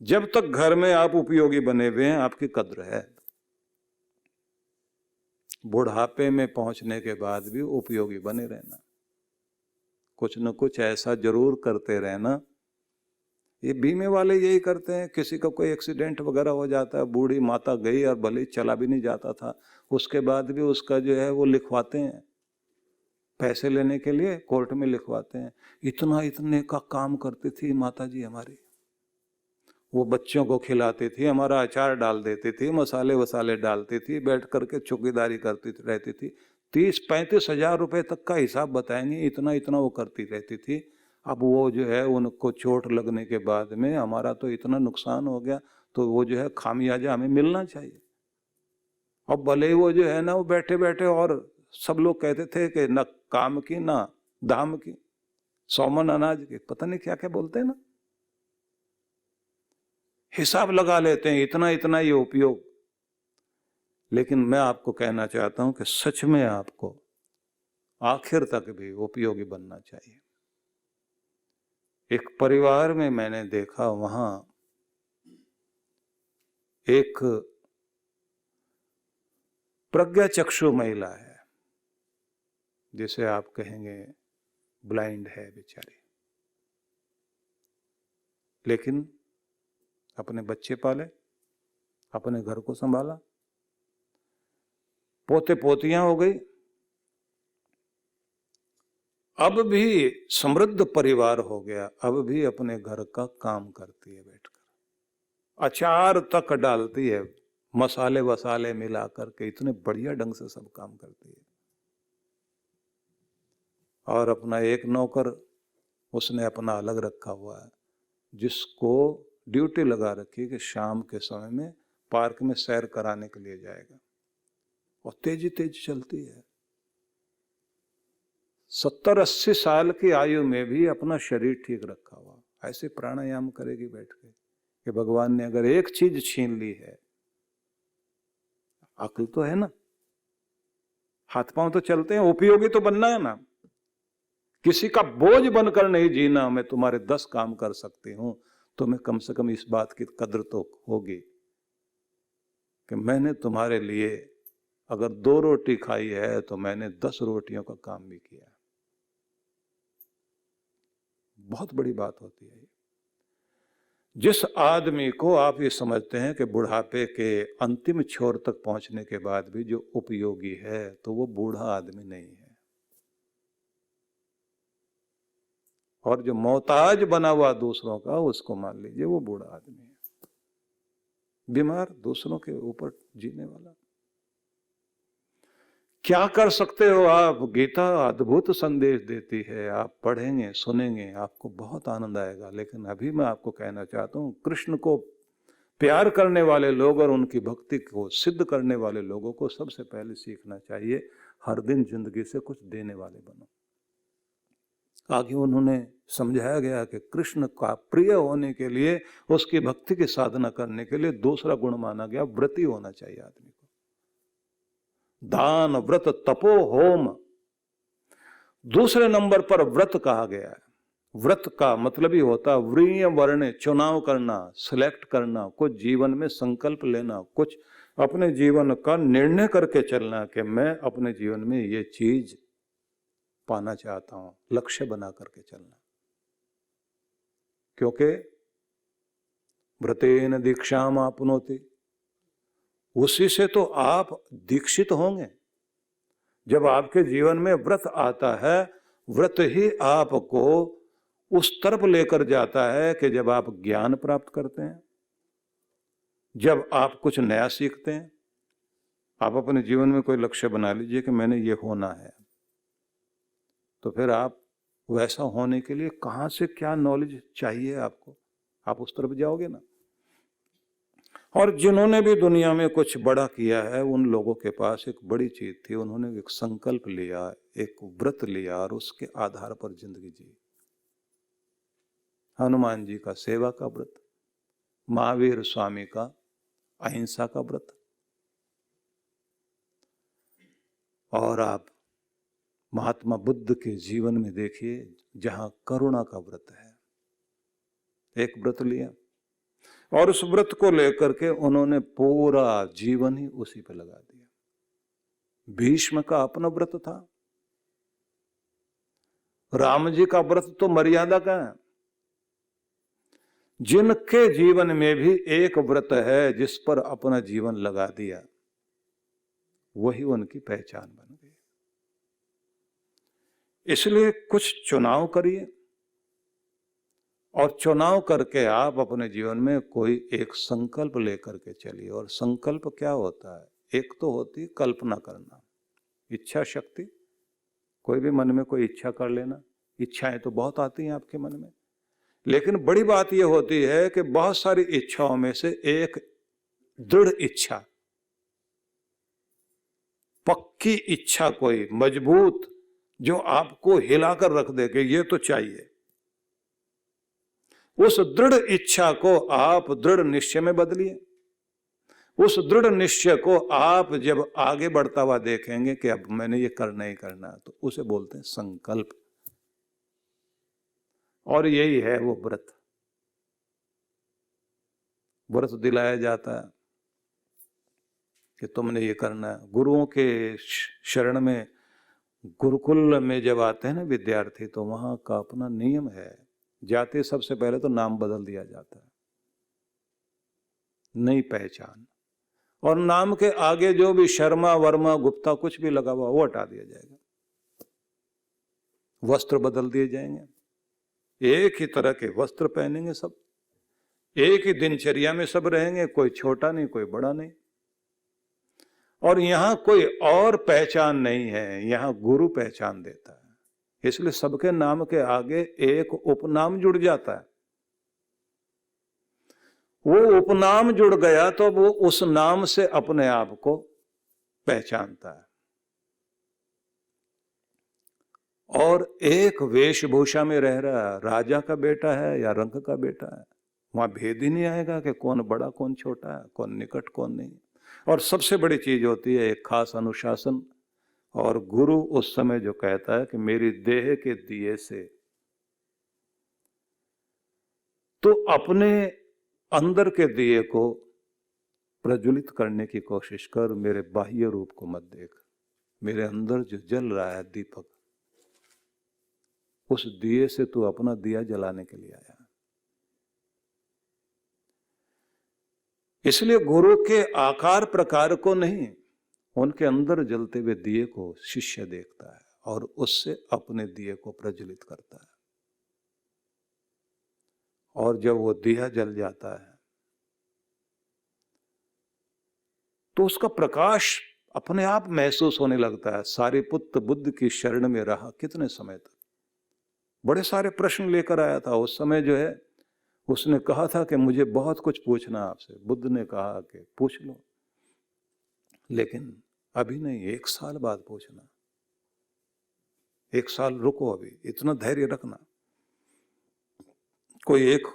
जब तक घर में आप उपयोगी बने हुए हैं आपकी कद्र है। बुढ़ापे में पहुंचने के बाद भी उपयोगी बने रहना, कुछ न कुछ ऐसा जरूर करते रहना। ये बीमे वाले यही करते हैं, किसी का कोई एक्सीडेंट वगैरह हो जाता है, बूढ़ी माता गई और भले चला भी नहीं जाता था, उसके बाद भी उसका जो है वो लिखवाते हैं, पैसे लेने के लिए कोर्ट में लिखवाते हैं। इतना इतने का काम करती थी माता जी हमारी, वो बच्चों को खिलाती थी, हमारा अचार डाल देती थी, मसाले वसाले डालती थी, बैठ करके चौकीदारी करती रहती थी। 30-35 हजार रुपए तक का हिसाब बताएंगे, इतना इतना वो करती रहती थी। अब वो जो है उनको चोट लगने के बाद में हमारा तो इतना नुकसान हो गया, तो वो जो है खामियाजा हमें मिलना चाहिए। और भले ही वो जो है ना वो बैठे बैठे, और सब लोग कहते थे कि न काम की ना दाम की, सौमन अनाज की, पता नहीं क्या क्या बोलते हैं ना, हिसाब लगा लेते हैं इतना इतना ये उपयोग। लेकिन मैं आपको कहना चाहता हूं कि सच में आपको आखिर तक भी उपयोगी बनना चाहिए। एक परिवार में मैंने देखा, वहां एक प्रज्ञाचक्षु महिला है, जिसे आप कहेंगे ब्लाइंड है बेचारी, लेकिन अपने बच्चे पाले, अपने घर को संभाला, पोते पोतियां हो गई, अब भी समृद्ध परिवार हो गया, अब भी अपने घर का काम करती है बैठकर, अचार तक डालती है, मसाले वसाले मिला करके इतने बढ़िया ढंग से सब काम करती है। और अपना एक नौकर उसने अपना अलग रखा हुआ है, जिसको ड्यूटी लगा रखी है कि शाम के समय में पार्क में सैर कराने के लिए जाएगा, और तेजी तेज चलती है। 70-80 साल की आयु में भी अपना शरीर ठीक रखा हुआ, ऐसे प्राणायाम करेगी बैठ के कि भगवान ने अगर एक चीज छीन ली है, अक्ल तो है ना, हाथ पांव तो चलते हैं, उपयोगी तो बनना है ना, किसी का बोझ बनकर नहीं जीना। मैं तुम्हारे 10 काम कर सकती हूं, तो मैं कम से कम इस बात की कद्र तो होगी कि मैंने तुम्हारे लिए अगर 2 रोटी खाई है तो मैंने 10 रोटियों का काम भी किया। बहुत बड़ी बात होती है। जिस आदमी को आप ये समझते हैं कि बुढ़ापे के अंतिम छोर तक पहुंचने के बाद भी जो उपयोगी है, तो वो बूढ़ा आदमी नहीं है। और जो मोहताज बना हुआ दूसरों का, उसको मान लीजिए वो बूढ़ा आदमी है, बीमार, दूसरों के ऊपर जीने वाला। क्या कर सकते हो आप? गीता अद्भुत संदेश देती है, आप पढ़ेंगे सुनेंगे आपको बहुत आनंद आएगा। लेकिन अभी मैं आपको कहना चाहता हूं, कृष्ण को प्यार करने वाले लोग और उनकी भक्ति को सिद्ध करने वाले लोगों को सबसे पहले सीखना चाहिए, हर दिन जिंदगी से कुछ देने वाले बनो। आगे उन्होंने समझाया गया कि कृष्ण का प्रिय होने के लिए, उसकी भक्ति की साधना करने के लिए दूसरा गुण माना गया व्रती होना चाहिए आदमी को। दान, व्रत, तपो, होम, दूसरे नंबर पर व्रत कहा गया है। व्रत का मतलब ही होता व्रीय वर्ण, चुनाव करना, सिलेक्ट करना, कुछ जीवन में संकल्प लेना, कुछ अपने जीवन का निर्णय करके चलना कि मैं अपने जीवन में ये चीज पाना चाहता हूं, लक्ष्य बना करके चलना। क्योंकि व्रतेन दीक्षाम आपनोति, उसी से तो आप दीक्षित होंगे। जब आपके जीवन में व्रत आता है, व्रत ही आपको उस तरफ लेकर जाता है कि जब आप ज्ञान प्राप्त करते हैं, जब आप कुछ नया सीखते हैं। आप अपने जीवन में कोई लक्ष्य बना लीजिए कि मैंने ये होना है, तो फिर आप वैसा होने के लिए कहां से क्या नॉलेज चाहिए आपको, आप उस तरफ जाओगे ना। और जिन्होंने भी दुनिया में कुछ बड़ा किया है, उन लोगों के पास एक बड़ी चीज थी, उन्होंने एक संकल्प लिया, एक व्रत लिया और उसके आधार पर जिंदगी जी। हनुमान जी का सेवा का व्रत, महावीर स्वामी का अहिंसा का व्रत, और आप महात्मा बुद्ध के जीवन में देखिए जहां करुणा का व्रत है। एक व्रत लिया, और उस व्रत को लेकर के उन्होंने पूरा जीवन ही उसी पे लगा दिया। भीष्म का अपना व्रत था, राम जी का व्रत तो मर्यादा का है। जिनके जीवन में भी एक व्रत है जिस पर अपना जीवन लगा दिया, वही उनकी पहचान बन गई। इसलिए कुछ चुनाव करिए और चुनाव करके आप अपने जीवन में कोई एक संकल्प लेकर के चलिए। और संकल्प क्या होता है? एक तो होती कल्पना करना, इच्छा शक्ति, कोई भी मन में कोई इच्छा कर लेना। इच्छाएं तो बहुत आती हैं आपके मन में, लेकिन बड़ी बात यह होती है कि बहुत सारी इच्छाओं में से एक दृढ़ इच्छा, पक्की इच्छा, कोई मजबूत, जो आपको हिलाकर रख दे कि ये तो चाहिए। उस दृढ़ इच्छा को आप दृढ़ निश्चय में बदलिए। उस दृढ़ निश्चय को आप जब आगे बढ़ता हुआ देखेंगे कि अब मैंने ये करना ही करना, तो उसे बोलते हैं संकल्प। और यही है वो व्रत। व्रत दिलाया जाता है कि तुमने ये करना है। गुरुओं के शरण में, गुरुकुल में जब आते हैं ना विद्यार्थी, तो वहां का अपना नियम है, जाते सबसे पहले तो नाम बदल दिया जाता है, नई पहचान। और नाम के आगे जो भी शर्मा, वर्मा, गुप्ता कुछ भी लगा हुआ वो हटा दिया जाएगा। वस्त्र बदल दिए जाएंगे, एक ही तरह के वस्त्र पहनेंगे सब, एक ही दिनचर्या में सब रहेंगे, कोई छोटा नहीं कोई बड़ा नहीं। और यहां कोई और पहचान नहीं है, यहां गुरु पहचान देता है। इसलिए सबके नाम के आगे एक उपनाम जुड़ जाता है। वो उपनाम जुड़ गया तो वो उस नाम से अपने आप को पहचानता है। और एक वेशभूषा में रह रहा है, राजा का बेटा है या रंग का बेटा है, वहां भेद ही नहीं आएगा कि कौन बड़ा कौन छोटा है, कौन निकट कौन नहीं। और सबसे बड़ी चीज होती है एक खास अनुशासन। और गुरु उस समय जो कहता है कि मेरी देह के दिए से, तो अपने अंदर के दिए को प्रज्वलित करने की कोशिश कर, मेरे बाह्य रूप को मत देख। मेरे अंदर जो जल रहा है दीपक, उस दिए से तू अपना दिया जलाने के लिए आया। इसलिए गुरु के आकार प्रकार को नहीं, उनके अंदर जलते हुए दिए को शिष्य देखता है और उससे अपने दिए को प्रज्वलित करता है। और जब वो दिया जल जाता है तो उसका प्रकाश अपने आप महसूस होने लगता है। सारिपुत्र बुद्ध की शरण में रहा कितने समय तक, बड़े सारे प्रश्न लेकर आया था। उस समय जो है उसने कहा था कि मुझे बहुत कुछ पूछना आपसे। बुद्ध ने कहा कि पूछ लो, लेकिन अभी नहीं, 1 साल बाद पूछना। 1 साल रुको, अभी इतना धैर्य रखना। कोई एक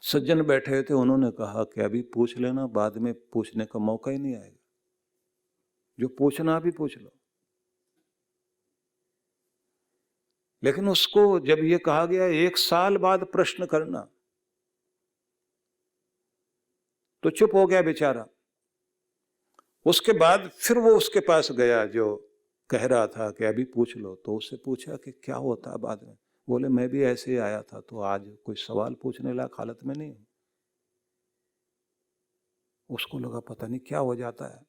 सज्जन बैठे थे, उन्होंने कहा कि अभी पूछ लेना, बाद में पूछने का मौका ही नहीं आएगा। जो पूछना अभी पूछ लो। लेकिन उसको जब ये कहा गया 1 साल बाद प्रश्न करना, तो चुप हो गया बेचारा। उसके बाद फिर वो उसके पास गया जो कह रहा था कि अभी पूछ लो। तो उससे पूछा कि क्या होता है बाद में। बोले मैं भी ऐसे ही आया था, तो आज कोई सवाल पूछने लायक हालत में नहीं। उसको लगा पता नहीं क्या हो जाता है।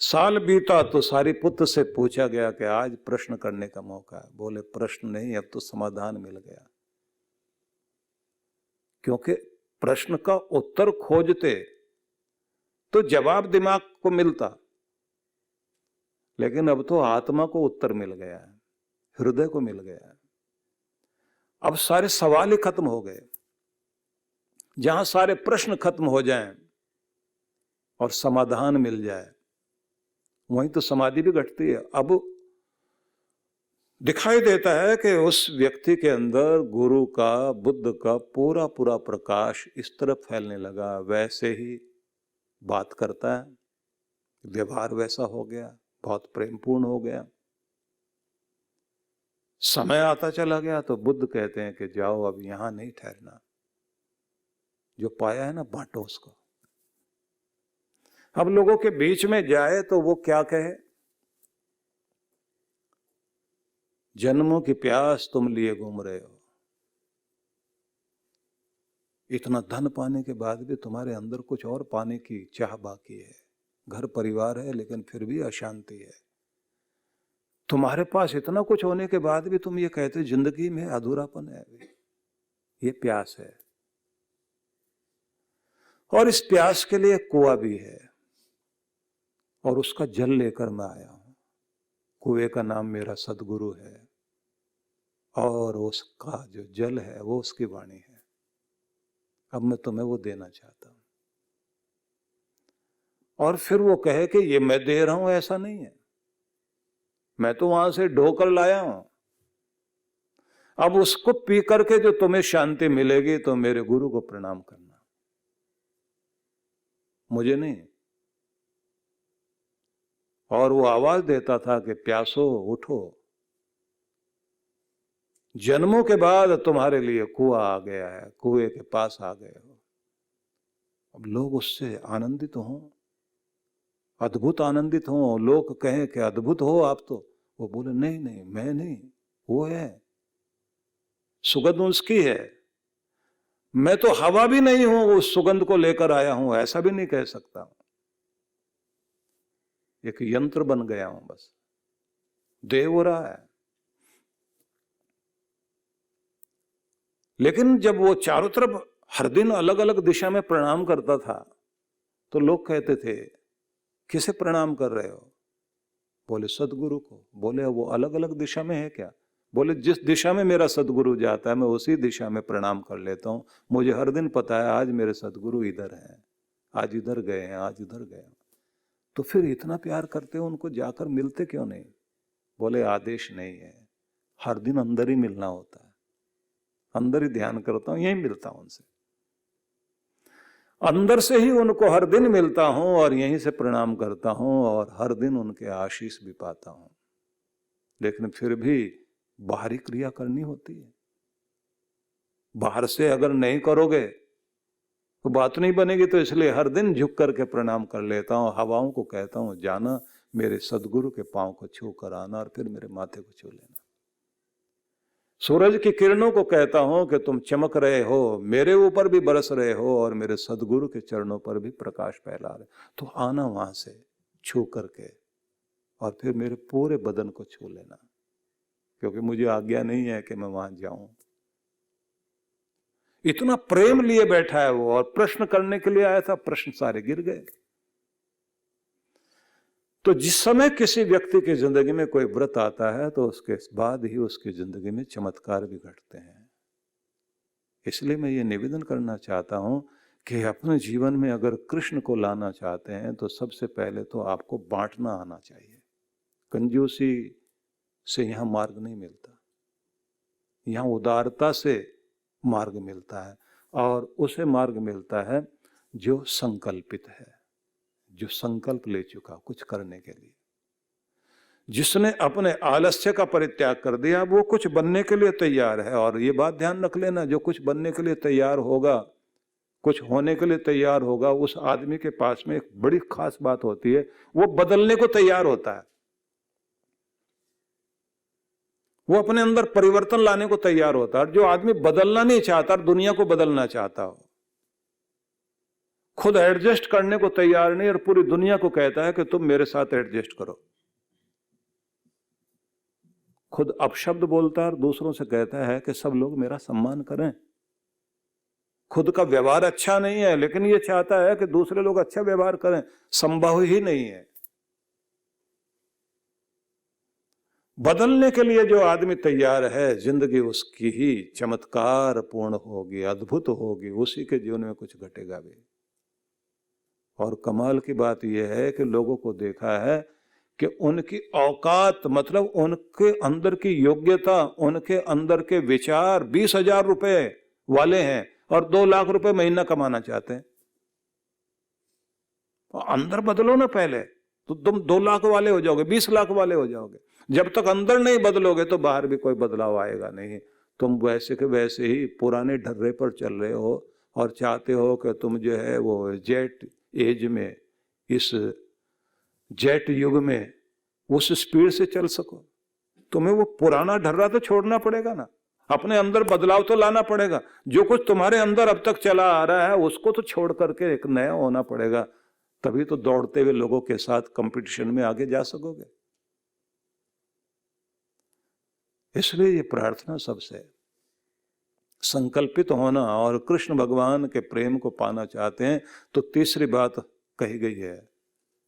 साल बीता तो सारिपुत्र से पूछा गया कि आज प्रश्न करने का मौका है। बोले प्रश्न नहीं, अब तो समाधान मिल गया। क्योंकि प्रश्न का उत्तर खोजते तो जवाब दिमाग को मिलता, लेकिन अब तो आत्मा को उत्तर मिल गया है, हृदय को मिल गया है। अब सारे सवाल ही खत्म हो गए। जहां सारे प्रश्न खत्म हो जाएं और समाधान मिल जाए, वहीं तो समाधि भी घटती है। अब दिखाई देता है कि उस व्यक्ति के अंदर गुरु का, बुद्ध का पूरा पूरा प्रकाश इस तरफ फैलने लगा। वैसे ही बात करता है, व्यवहार वैसा हो गया, बहुत प्रेमपूर्ण हो गया। समय आता चला गया तो बुद्ध कहते हैं कि जाओ, अब यहां नहीं ठहरना, जो पाया है ना, बांटो उसको। अब लोगों के बीच में जाए तो वो क्या कहे, जन्मों की प्यास तुम लिए घूम रहे हो, इतना धन पाने के बाद भी तुम्हारे अंदर कुछ और पाने की चाह बाकी है। घर परिवार है लेकिन फिर भी अशांति है। तुम्हारे पास इतना कुछ होने के बाद भी तुम ये कहते हो जिंदगी में अधूरापन है। ये प्यास है, और इस प्यास के लिए कुआं भी है, और उसका जल लेकर मैं आया हूं। कुएं का नाम मेरा सदगुरु है, और उसका जो जल है वो उसकी वाणी है। अब मैं तुम्हें वो देना चाहता हूं। और फिर वो कहे कि ये मैं दे रहा हूं, ऐसा नहीं है, मैं तो वहां से ढोकर लाया हूं। अब उसको पी करके जो तुम्हें शांति मिलेगी तो मेरे गुरु को प्रणाम करना, मुझे नहीं। और वो आवाज देता था कि प्यासो उठो, जन्मों के बाद तुम्हारे लिए कुआं आ गया है, कुएं के पास आ गए हो। अब लोग उससे आनंदित हों, अद्भुत आनंदित हों, लोग कहें कि अद्भुत हो आप तो, वो बोले नहीं नहीं मैं नहीं, वो है, सुगंध उसकी है, मैं तो हवा भी नहीं हूं, उस सुगंध को लेकर आया हूं, ऐसा भी नहीं कह सकता हूं। एक यंत्र बन गया हूं, बस दे हो रहा है। लेकिन जब वो चारों तरफ हर दिन अलग अलग दिशा में प्रणाम करता था तो लोग कहते थे किसे प्रणाम कर रहे हो? बोले सदगुरु को। बोले वो अलग अलग दिशा में है क्या? बोले जिस दिशा में मेरा सदगुरु जाता है मैं उसी दिशा में प्रणाम कर लेता हूं। मुझे हर दिन पता है आज मेरे सदगुरु इधर हैं, आज इधर गए हैं, आज इधर गए हैं। तो फिर इतना प्यार करते हो उनको, जाकर मिलते क्यों नहीं? बोले आदेश नहीं है, हर दिन अंदर ही मिलना होता है, अंदर ही ध्यान करता हूं, यही मिलता हूं उनसे, अंदर से ही उनको हर दिन मिलता हूं और यहीं से प्रणाम करता हूं और हर दिन उनके आशीष भी पाता हूं। लेकिन फिर भी बाहरी क्रिया करनी होती है। बाहर से अगर नहीं करोगे तो बात नहीं बनेगी, तो इसलिए हर दिन झुक करके प्रणाम कर लेता हूं। हवाओं को कहता हूं जाना, मेरे सदगुरु के पांव को छू कर आना और फिर मेरे माथे को छू लेना। सूरज की किरणों को कहता हूं कि तुम चमक रहे हो, मेरे ऊपर भी बरस रहे हो और मेरे सदगुरु के चरणों पर भी प्रकाश फैला रहे, तो आना वहां से छू करके और फिर मेरे पूरे बदन को छू लेना, क्योंकि मुझे आज्ञा नहीं है कि मैं वहां जाऊं। इतना प्रेम लिए बैठा है वो, और प्रश्न करने के लिए आया था, प्रश्न सारे गिर गए। तो जिस समय किसी व्यक्ति की जिंदगी में कोई व्रत आता है तो उसके बाद ही उसकी जिंदगी में चमत्कार भी घटते हैं। इसलिए मैं ये निवेदन करना चाहता हूं कि अपने जीवन में अगर कृष्ण को लाना चाहते हैं तो सबसे पहले तो आपको बांटना आना चाहिए। कंजूसी से यहां मार्ग नहीं मिलता, यहां उदारता से मार्ग मिलता है, और उसे मार्ग मिलता है जो संकल्पित है, जो संकल्प ले चुका कुछ करने के लिए, जिसने अपने आलस्य का परित्याग कर दिया, वो कुछ बनने के लिए तैयार है। और ये बात ध्यान रख लेना, जो कुछ बनने के लिए तैयार होगा, कुछ होने के लिए तैयार होगा, उस आदमी के पास में एक बड़ी खास बात होती है, वो बदलने को तैयार होता है, वो अपने अंदर परिवर्तन लाने को तैयार होता है। जो आदमी बदलना नहीं चाहता, दुनिया को बदलना चाहता हो, खुद एडजस्ट करने को तैयार नहीं और पूरी दुनिया को कहता है कि तुम मेरे साथ एडजस्ट करो, खुद अपशब्द बोलता है और दूसरों से कहता है कि सब लोग मेरा सम्मान करें। खुद का व्यवहार अच्छा नहीं है लेकिन ये चाहता है कि दूसरे लोग अच्छा व्यवहार करें, संभव ही नहीं है। बदलने के लिए जो आदमी तैयार है, जिंदगी उसकी ही चमत्कार पूर्ण होगी, अद्भुत होगी, उसी के जीवन में कुछ घटेगा भी। और कमाल की बात यह है कि लोगों को देखा है कि उनकी औकात, मतलब उनके अंदर की योग्यता, उनके अंदर के विचार 20,000 रुपए वाले हैं और 2 लाख रुपए महीना कमाना चाहते हैं। तो अंदर बदलो ना पहले, तो तुम 2 लाख वाले हो जाओगे, 20 लाख वाले हो जाओगे। जब तक अंदर नहीं बदलोगे तो बाहर भी कोई बदलाव आएगा नहीं। तुम वैसे के वैसे ही पुराने ढर्रे पर चल रहे हो और चाहते हो कि तुम जो है वो जेट एज में, इस जेट युग में उस स्पीड से चल सको, तुम्हें वो पुराना ढर्रा तो छोड़ना पड़ेगा ना, अपने अंदर बदलाव तो लाना पड़ेगा। जो कुछ तुम्हारे अंदर अब तक चला आ रहा है उसको तो छोड़ करके एक नया होना पड़ेगा, तभी तो दौड़ते हुए लोगों के साथ कंपटीशन में आगे जा सकोगे। इसलिए ये प्रार्थना सबसे संकल्पित होना, और कृष्ण भगवान के प्रेम को पाना चाहते हैं तो तीसरी बात कही गई है,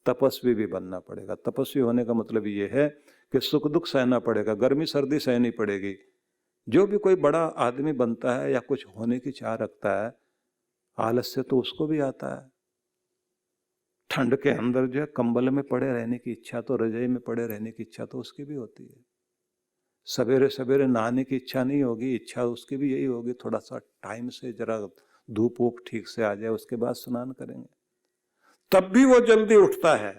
तपस्वी भी बनना पड़ेगा। तपस्वी होने का मतलब ये है कि सुख दुख सहना पड़ेगा, गर्मी सर्दी सहनी पड़ेगी। जो भी कोई बड़ा आदमी बनता है या कुछ होने की चाह रखता है, आलस्य तो उसको भी आता है। ठंड के अंदर जो है कंबल में पड़े रहने की इच्छा, तो रजाई में पड़े रहने की इच्छा तो उसकी भी होती है। सवेरे सवेरे नहाने की इच्छा नहीं होगी, इच्छा उसकी भी यही होगी थोड़ा सा टाइम से जरा धूप वूप ठीक से आ जाए उसके बाद स्नान करेंगे। तब भी वो जल्दी उठता है,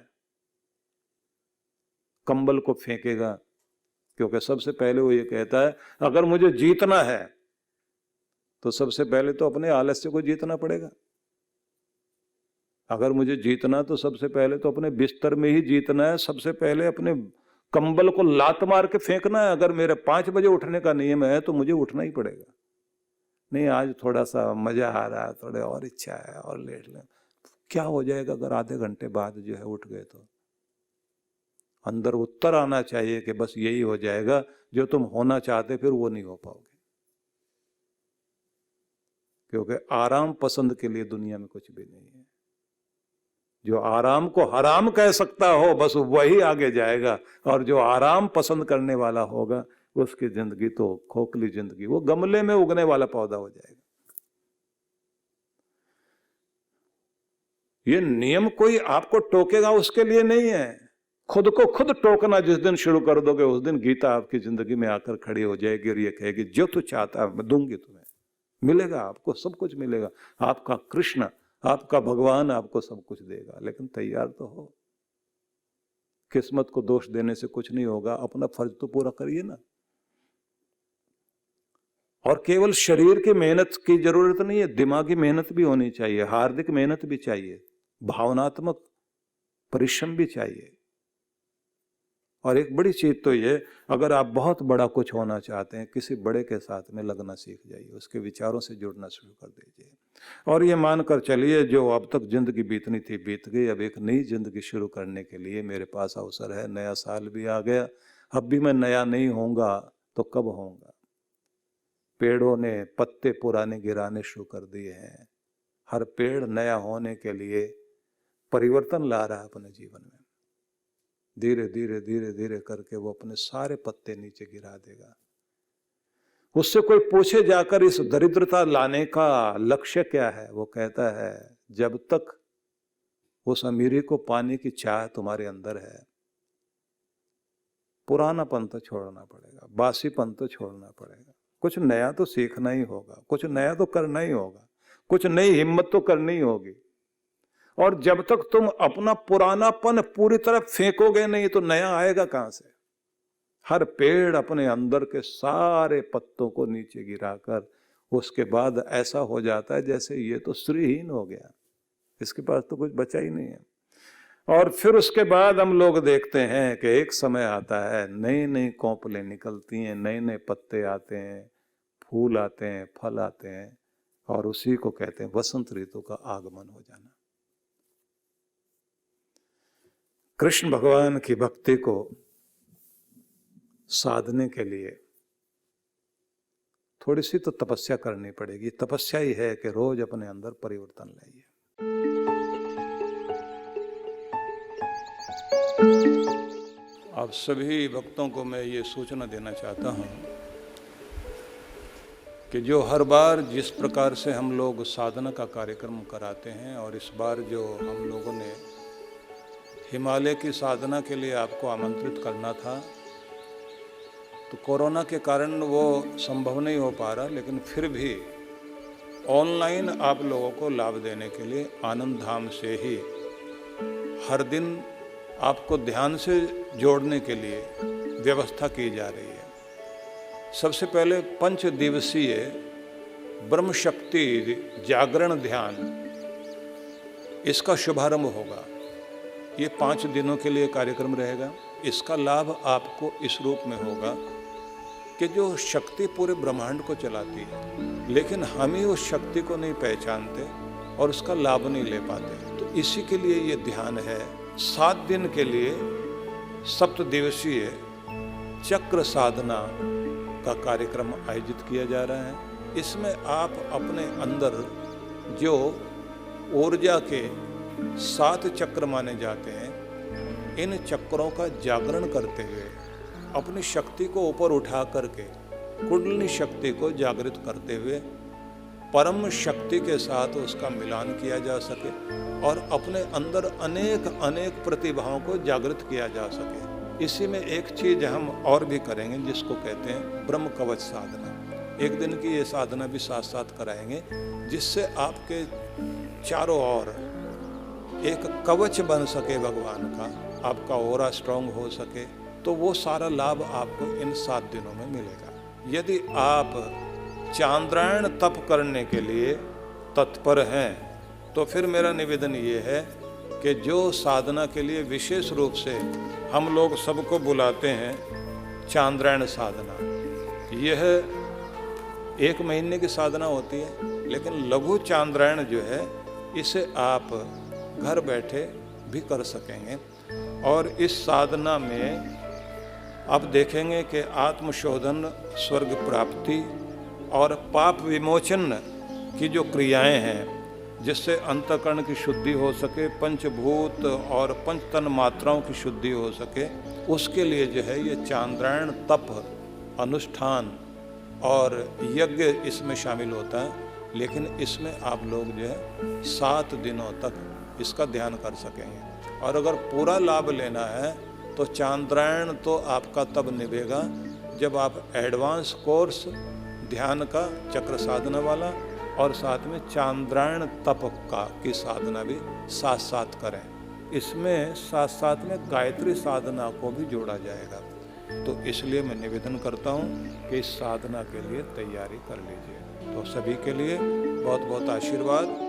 कंबल को फेंकेगा, क्योंकि सबसे पहले वो ये कहता है अगर मुझे जीतना है तो सबसे पहले तो अपने आलस्य को जीतना पड़ेगा। अगर मुझे जीतना तो सबसे पहले तो अपने बिस्तर में ही जीतना है, सबसे पहले अपने कंबल को लात मार के फेंकना है। अगर मेरे 5 बजे उठने का नियम है तो मुझे उठना ही पड़ेगा। नहीं आज थोड़ा सा मजा आ रहा है, थोड़े और इच्छा है और लेट लें, क्या हो जाएगा अगर आधे घंटे बाद जो है उठ गए तो? अंदर उत्तर आना चाहिए कि बस यही हो जाएगा, जो तुम होना चाहते फिर वो नहीं हो पाओगे। क्योंकि आराम पसंद के लिए दुनिया में कुछ भी नहीं है। जो आराम को हराम कह सकता हो बस वही आगे जाएगा, और जो आराम पसंद करने वाला होगा उसकी जिंदगी तो खोखली जिंदगी, वो गमले में उगने वाला पौधा हो जाएगा। ये नियम कोई आपको टोकेगा उसके लिए नहीं है, खुद को खुद टोकना जिस दिन शुरू कर दोगे उस दिन गीता आपकी जिंदगी में आकर खड़ी हो जाएगी और ये कहेगी जो तू चाहता है मैं दूंगी तुम्हें, मिलेगा, आपको सब कुछ मिलेगा। आपका कृष्ण, आपका भगवान आपको सब कुछ देगा, लेकिन तैयार तो हो। किस्मत को दोष देने से कुछ नहीं होगा, अपना फर्ज तो पूरा करिए ना। और केवल शरीर की मेहनत की जरूरत नहीं है, दिमागी मेहनत भी होनी चाहिए, हार्दिक मेहनत भी चाहिए, भावनात्मक परिश्रम भी चाहिए। और एक बड़ी चीज तो ये, अगर आप बहुत बड़ा कुछ होना चाहते हैं, किसी बड़े के साथ में लगना सीख जाइए, उसके विचारों से जुड़ना शुरू कर दीजिए, और ये मानकर चलिए जो अब तक जिंदगी बीतनी थी बीत गई, अब एक नई जिंदगी शुरू करने के लिए मेरे पास अवसर है। नया साल भी आ गया, अब भी मैं नया नहीं होऊंगा तो कब होऊंगा? पेड़ों ने पत्ते पुराने गिराने शुरू कर दिए हैं। हर पेड़ नया होने के लिए परिवर्तन ला रहा है अपने जीवन में। धीरे धीरे धीरे धीरे करके वो अपने सारे पत्ते नीचे गिरा देगा। उससे कोई पूछे जाकर इस दरिद्रता लाने का लक्ष्य क्या है, वो कहता है जब तक उस अमीरी को पाने की चाह तुम्हारे अंदर है, पुरानापन तो छोड़ना पड़ेगा, बासीपन तो छोड़ना पड़ेगा, कुछ नया तो सीखना ही होगा, कुछ नया तो करना ही होगा, कुछ नई हिम्मत तो करनी होगी। और जब तक तुम अपना पुरानापन पूरी तरह फेंकोगे नहीं तो नया आएगा कहां से? हर पेड़ अपने अंदर के सारे पत्तों को नीचे गिराकर उसके बाद ऐसा हो जाता है जैसे ये तो श्रीहीन हो गया, इसके पास तो कुछ बचा ही नहीं है। और फिर उसके बाद हम लोग देखते हैं कि एक समय आता है, नई नई कोंपलें निकलती हैं, नए नए पत्ते आते हैं, फूल आते हैं, फल आते हैं, और उसी को कहते हैं वसंत ऋतु का आगमन हो जाना। कृष्ण भगवान की भक्ति को साधने के लिए थोड़ी सी तो तपस्या करनी पड़ेगी। तपस्या ही है कि रोज अपने अंदर परिवर्तन लाइए। आप सभी भक्तों को मैं ये सूचना देना चाहता हूँ कि जो हर बार जिस प्रकार से हम लोग साधना का कार्यक्रम कराते हैं, और इस बार जो हम लोगों ने हिमालय की साधना के लिए आपको आमंत्रित करना था, तो कोरोना के कारण वो संभव नहीं हो पा रहा, लेकिन फिर भी ऑनलाइन आप लोगों को लाभ देने के लिए आनंद धाम से ही हर दिन आपको ध्यान से जोड़ने के लिए व्यवस्था की जा रही है। सबसे पहले 5 दिवसीय ब्रह्म शक्ति जागरण ध्यान, इसका शुभारंभ होगा। ये 5 दिनों के लिए कार्यक्रम रहेगा। इसका लाभ आपको इस रूप में होगा कि जो शक्ति पूरे ब्रह्मांड को चलाती है, लेकिन हम ही उस शक्ति को नहीं पहचानते और उसका लाभ नहीं ले पाते। तो इसी के लिए ये ध्यान है। 7 दिन के लिए 7 दिवसीय चक्र साधना का कार्यक्रम आयोजित किया जा रहा है। इसमें आप अपने अंदर जो ऊर्जा के 7 चक्र माने जाते हैं, इन चक्रों का जागरण करते हुए अपनी शक्ति को ऊपर उठा करके कुंडलिनी शक्ति को जागृत करते हुए परम शक्ति के साथ उसका मिलान किया जा सके और अपने अंदर अनेक अनेक प्रतिभाओं को जागृत किया जा सके। इसी में एक चीज हम और भी करेंगे जिसको कहते हैं ब्रह्म कवच साधना। एक दिन की ये साधना भी साथ साथ कराएंगे, जिससे आपके चारों ओर एक कवच बन सके भगवान का, आपका ऑरा स्ट्रांग हो सके। तो वो सारा लाभ आपको इन 7 दिनों में मिलेगा। यदि आप चांद्रायण तप करने के लिए तत्पर हैं, तो फिर मेरा निवेदन ये है कि जो साधना के लिए विशेष रूप से हम लोग सबको बुलाते हैं, चांद्रायण साधना, यह 1 महीने की साधना होती है। लेकिन लघु चांद्रायण जो है, इसे आप घर बैठे भी कर सकेंगे। और इस साधना में आप देखेंगे कि आत्मशोधन, स्वर्ग प्राप्ति और पाप विमोचन की जो क्रियाएं हैं, जिससे अंतःकरण की शुद्धि हो सके, पंचभूत और पंचतन मात्राओं की शुद्धि हो सके, उसके लिए जो है ये चांद्रायण तप, अनुष्ठान और यज्ञ इसमें शामिल होता है। लेकिन इसमें आप लोग जो है 7 दिनों तक इसका ध्यान कर सकेंगे। और अगर पूरा लाभ लेना है तो चांद्रायण तो आपका तब निभेगा जब आप एडवांस कोर्स ध्यान का, चक्र साधना वाला और साथ में चांद्रायण तप का की साधना भी साथ साथ करें। इसमें साथ साथ में गायत्री साधना को भी जोड़ा जाएगा। तो इसलिए मैं निवेदन करता हूँ कि इस साधना के लिए तैयारी कर लीजिए। तो सभी के लिए बहुत बहुत आशीर्वाद।